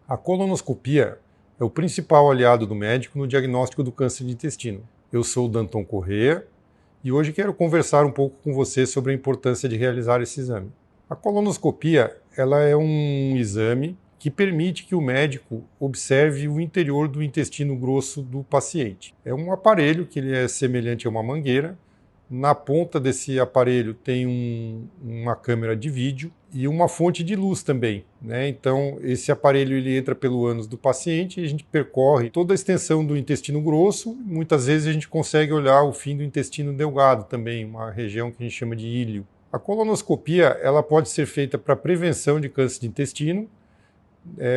A colonoscopia é o principal aliado do médico no diagnóstico do câncer de intestino. Eu sou o Danton Corrêa e hoje quero conversar um pouco com você sobre a importância de realizar esse exame. A colonoscopia ela é um exame que permite que o médico observe o interior do intestino grosso do paciente. É um aparelho que ele é semelhante a uma mangueira. Na ponta desse aparelho tem uma câmera de vídeo e uma fonte de luz também, né? Então esse aparelho ele entra pelo ânus do paciente e a gente percorre toda a extensão do intestino grosso. Muitas vezes a gente consegue olhar o fim do intestino delgado também, uma região que a gente chama de íleo. A colonoscopia ela pode ser feita para prevenção de câncer de intestino.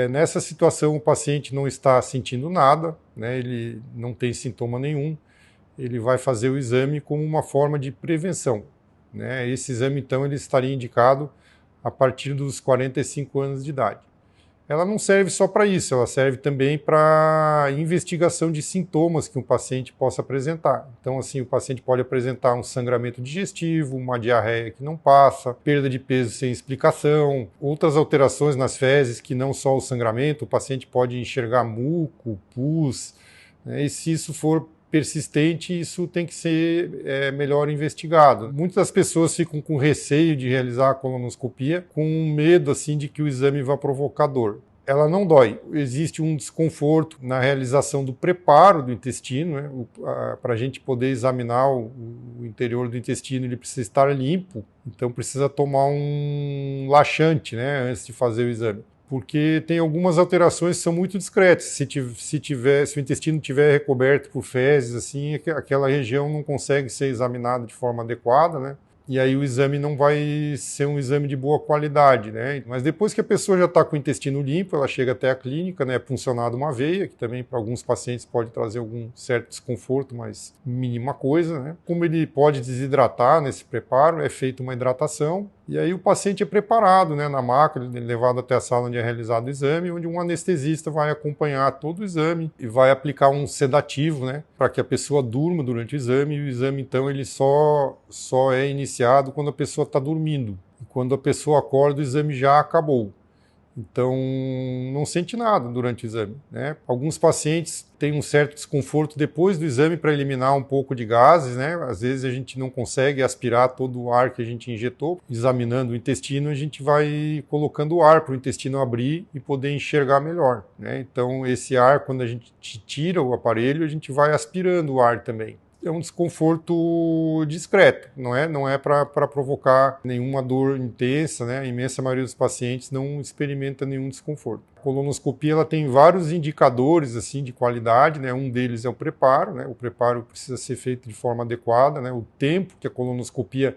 Nessa situação o paciente não está sentindo nada, né? Ele não tem sintoma nenhum. Ele vai fazer o exame como uma forma de prevenção, né? Esse exame, então, ele estaria indicado a partir dos 45 anos de idade. Ela não serve só para isso, ela serve também para investigação de sintomas que um paciente possa apresentar. Então, assim, o paciente pode apresentar um sangramento digestivo, uma diarreia que não passa, perda de peso sem explicação, outras alterações nas fezes que não só o sangramento, o paciente pode enxergar muco, pus, né? E se isso for persistente, isso tem que ser melhor investigado. Muitas pessoas ficam com receio de realizar a colonoscopia, com medo assim de que o exame vá provocar dor. Ela não dói. Existe um desconforto na realização do preparo do intestino, né? Para a gente poder examinar o interior do intestino, ele precisa estar limpo, então precisa tomar um laxante, né, antes de fazer o exame. Porque tem algumas alterações que são muito discretas. Se o intestino estiver recoberto por fezes, assim, aquela região não consegue ser examinada de forma adequada, né? E aí o exame não vai ser um exame de boa qualidade, né? Mas depois que a pessoa já está com o intestino limpo, ela chega até a clínica, né? É puncionada uma veia, que também para alguns pacientes pode trazer algum certo desconforto, mas mínima coisa, né? Como ele pode desidratar nesse preparo, é feita uma hidratação, e aí o paciente é preparado, né, na maca, ele é levado até a sala onde é realizado o exame, onde um anestesista vai acompanhar todo o exame e vai aplicar um sedativo, né, para que a pessoa durma durante o exame, e o exame então ele só é iniciado quando a pessoa está dormindo. E quando a pessoa acorda, o exame já acabou. Então, não sente nada durante o exame, né? Alguns pacientes têm um certo desconforto depois do exame para eliminar um pouco de gases, né? Às vezes a gente não consegue aspirar todo o ar que a gente injetou. Examinando o intestino, a gente vai colocando o ar para o intestino abrir e poder enxergar melhor, né? Então, esse ar, quando a gente tira o aparelho, a gente vai aspirando o ar também. É um desconforto discreto, não é para provocar nenhuma dor intensa, né? A imensa maioria dos pacientes não experimenta nenhum desconforto. A colonoscopia ela tem vários indicadores assim de qualidade, né? Um deles é o preparo, né? O preparo precisa ser feito de forma adequada, né? O tempo que a colonoscopia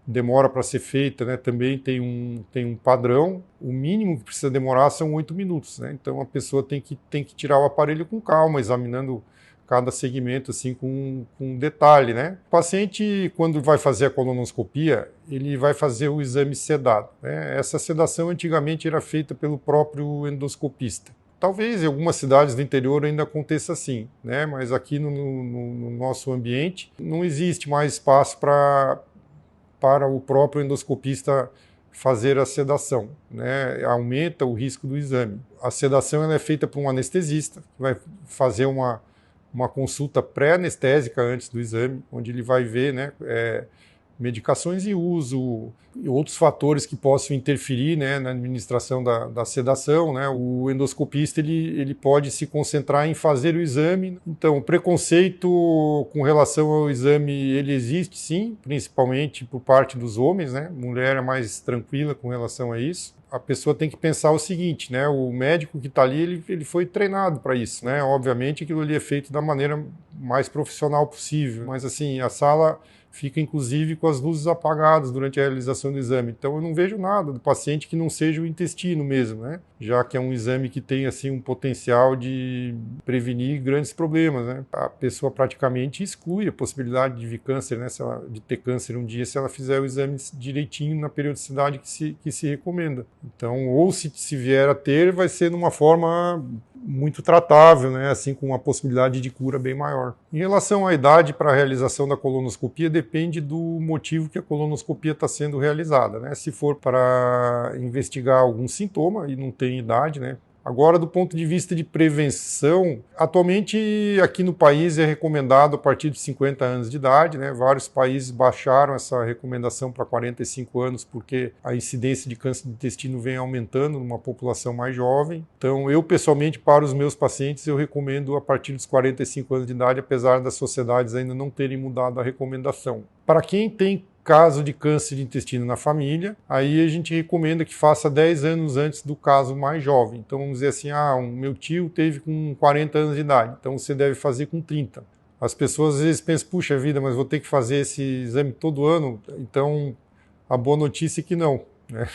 demora para ser feita, né? Também tem um padrão. O mínimo que precisa demorar são 8 minutos, né? Então a pessoa tem que tirar o aparelho com calma, examinando cada segmento assim com detalhe, né? O paciente, quando vai fazer a colonoscopia, ele vai fazer o exame sedado, né? Essa sedação antigamente era feita pelo próprio endoscopista. Talvez em algumas cidades do interior ainda aconteça assim, né? Mas aqui no nosso ambiente não existe mais espaço para o próprio endoscopista fazer a sedação, né? Aumenta o risco do exame. A sedação ela é feita por um anestesista, que vai fazer uma consulta pré-anestésica antes do exame, onde ele vai ver, né, medicações em uso e outros fatores que possam interferir, né, na administração da sedação, né? O endoscopista ele pode se concentrar em fazer o exame. Então, o preconceito com relação ao exame ele existe, sim, principalmente por parte dos homens, né? Mulher é mais tranquila com relação a isso. A pessoa tem que pensar o seguinte, né? O médico que está ali, ele foi treinado para isso, né? Obviamente aquilo ali é feito da maneira mais profissional possível, mas assim, a sala fica inclusive com as luzes apagadas durante a realização do exame. Então eu não vejo nada do paciente que não seja o intestino mesmo, né? Já que é um exame que tem assim um potencial de prevenir grandes problemas, né? A pessoa praticamente exclui a possibilidade de vir câncer, né? De ter câncer um dia se ela fizer o exame direitinho na periodicidade que se recomenda. Então, ou se vier a ter, vai ser de uma forma muito tratável, né? Assim, com uma possibilidade de cura bem maior. Em relação à idade para a realização da colonoscopia, depende do motivo que a colonoscopia está sendo realizada, né? Se for para investigar algum sintoma e não tem idade, né? Agora, do ponto de vista de prevenção, atualmente aqui no país é recomendado a partir de 50 anos de idade, né? Vários países baixaram essa recomendação para 45 anos porque a incidência de câncer de intestino vem aumentando numa população mais jovem. Então, eu pessoalmente, para os meus pacientes, eu recomendo a partir dos 45 anos de idade, apesar das sociedades ainda não terem mudado a recomendação. Para quem tem caso de câncer de intestino na família, aí a gente recomenda que faça 10 anos antes do caso mais jovem. Então vamos dizer assim, meu tio teve com 40 anos de idade, então você deve fazer com 30. As pessoas às vezes pensam, puxa vida, mas vou ter que fazer esse exame todo ano, então a boa notícia é que não, né?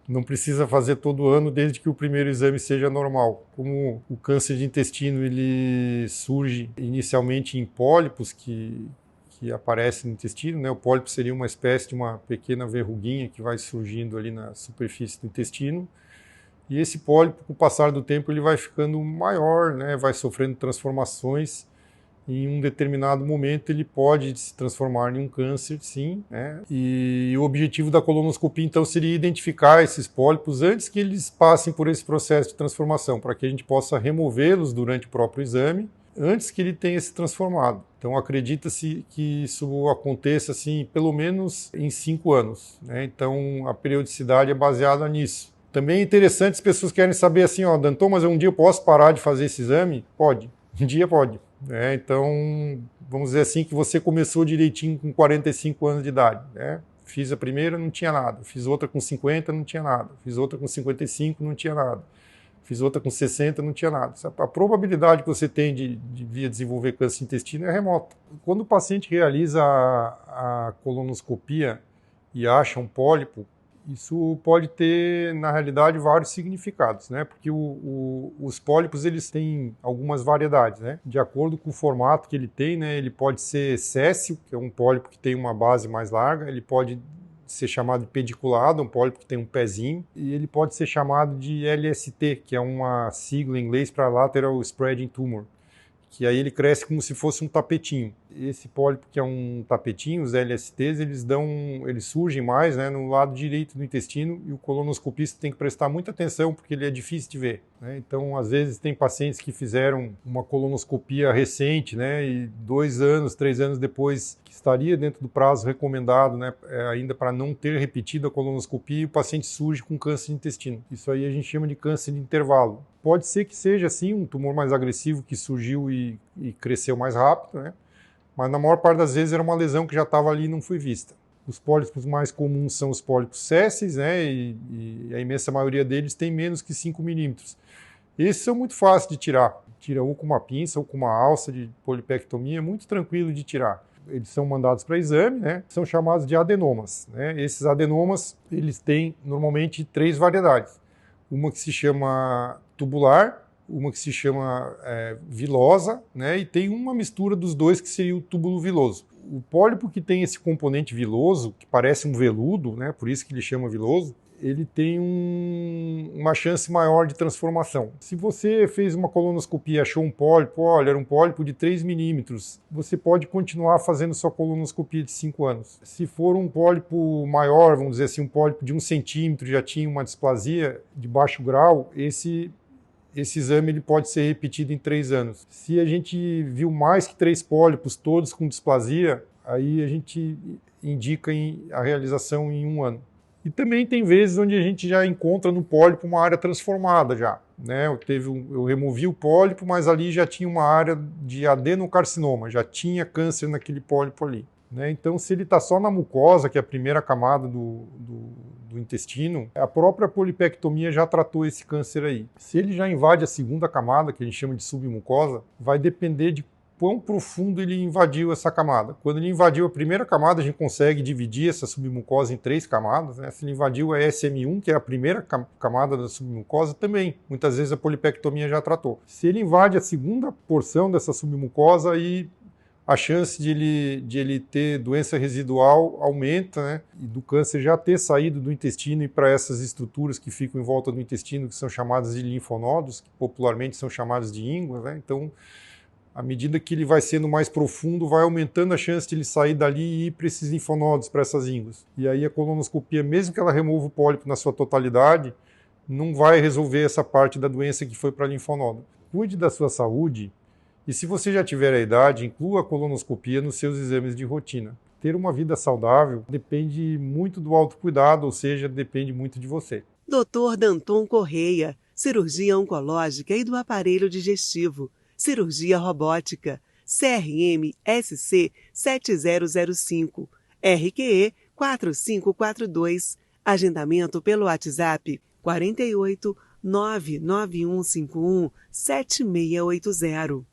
Não precisa fazer todo ano, desde que o primeiro exame seja normal. Como o câncer de intestino ele surge inicialmente em pólipos que aparece no intestino, né? O pólipo seria uma espécie de uma pequena verruguinha que vai surgindo ali na superfície do intestino. E esse pólipo, com o passar do tempo, ele vai ficando maior, né? Vai sofrendo transformações. Em um determinado momento, ele pode se transformar em um câncer, sim, né? E o objetivo da colonoscopia, então, seria identificar esses pólipos antes que eles passem por esse processo de transformação, para que a gente possa removê-los durante o próprio exame, antes que ele tenha se transformado. Então, acredita-se que isso aconteça, assim, pelo menos em 5 anos, né? Então, a periodicidade é baseada nisso. Também é interessante, as pessoas querem saber assim, Danton, mas um dia eu posso parar de fazer esse exame? Pode, um dia pode. Então, vamos dizer assim, que você começou direitinho com 45 anos de idade, né? Fiz a primeira, não tinha nada. Fiz outra com 50, não tinha nada. Fiz outra com 55, não tinha nada. Fiz outra com 60, não tinha nada. A probabilidade que você tem de vir a desenvolver câncer de intestino é remota. Quando o paciente realiza a colonoscopia e acha um pólipo, isso pode ter, na realidade, vários significados, né? Porque os pólipos, eles têm algumas variedades, né? De acordo com o formato que ele tem, né? Ele pode ser séssil, que é um pólipo que tem uma base mais larga, ele pode ser chamado de pediculado, um pólipo que tem um pezinho, e ele pode ser chamado de LST, que é uma sigla em inglês para Lateral Spreading Tumor, que aí ele cresce como se fosse um tapetinho. Esse pólipo que é um tapetinho, os LSTs, eles surgem mais, né, no lado direito do intestino, e o colonoscopista tem que prestar muita atenção porque ele é difícil de ver, né? Então, às vezes tem pacientes que fizeram uma colonoscopia recente, né, e 2 anos, 3 anos depois, que estaria dentro do prazo recomendado, né, ainda para não ter repetido a colonoscopia, e o paciente surge com câncer de intestino. Isso aí a gente chama de câncer de intervalo. Pode ser que seja, sim, um tumor mais agressivo que surgiu e cresceu mais rápido, né? Mas na maior parte das vezes era uma lesão que já estava ali e não foi vista. Os pólipos mais comuns são os pólipos sésseis, né? E a imensa maioria deles tem menos que 5 milímetros. Esses são muito fáceis de tirar. Tira ou com uma pinça ou com uma alça de polipectomia, é muito tranquilo de tirar. Eles são mandados para exame, né? São chamados de adenomas, né? Esses adenomas, eles têm normalmente 3 variedades. Uma que se chama tubular, uma que se chama vilosa, né? E tem uma mistura dos dois que seria o túbulo viloso. O pólipo que tem esse componente viloso, que parece um veludo, né? Por isso que ele chama viloso, ele tem uma chance maior de transformação. Se você fez uma colonoscopia e achou um pólipo, olha, era um pólipo de 3 milímetros, você pode continuar fazendo sua colonoscopia de 5 anos. Se for um pólipo maior, vamos dizer assim, um pólipo de 1 centímetro, já tinha uma displasia de baixo grau, esse exame ele pode ser repetido em 3 anos. Se a gente viu mais que 3 pólipos, todos com displasia, aí a gente indica a realização em 1 ano. E também tem vezes onde a gente já encontra no pólipo uma área transformada já, né? Eu removi o pólipo, mas ali já tinha uma área de adenocarcinoma, já tinha câncer naquele pólipo ali, né? Então, se ele está só na mucosa, que é a primeira camada do intestino, a própria polipectomia já tratou esse câncer aí. Se ele já invade a segunda camada, que a gente chama de submucosa, vai depender de quão profundo ele invadiu essa camada. Quando ele invadiu a primeira camada, a gente consegue dividir essa submucosa em 3 camadas, né? Se ele invadiu a SM1, que é a primeira camada da submucosa, também. Muitas vezes a polipectomia já tratou. Se ele invade a segunda porção dessa submucosa, aí a chance de ele ter doença residual aumenta, né? E do câncer já ter saído do intestino e para essas estruturas que ficam em volta do intestino, que são chamadas de linfonodos, que popularmente são chamadas de ínguas, né? Então, à medida que ele vai sendo mais profundo, vai aumentando a chance de ele sair dali e ir para esses linfonodos, para essas ínguas. E aí a colonoscopia, mesmo que ela remova o pólipo na sua totalidade, não vai resolver essa parte da doença que foi para a linfonodo. Cuide da sua saúde e, se você já tiver a idade, inclua a colonoscopia nos seus exames de rotina. Ter uma vida saudável depende muito do autocuidado, ou seja, depende muito de você. Dr. Danton Correia, cirurgia oncológica e do aparelho digestivo, cirurgia robótica, CRM SC 7005, RQE 4542, agendamento pelo WhatsApp 48 99151 7680.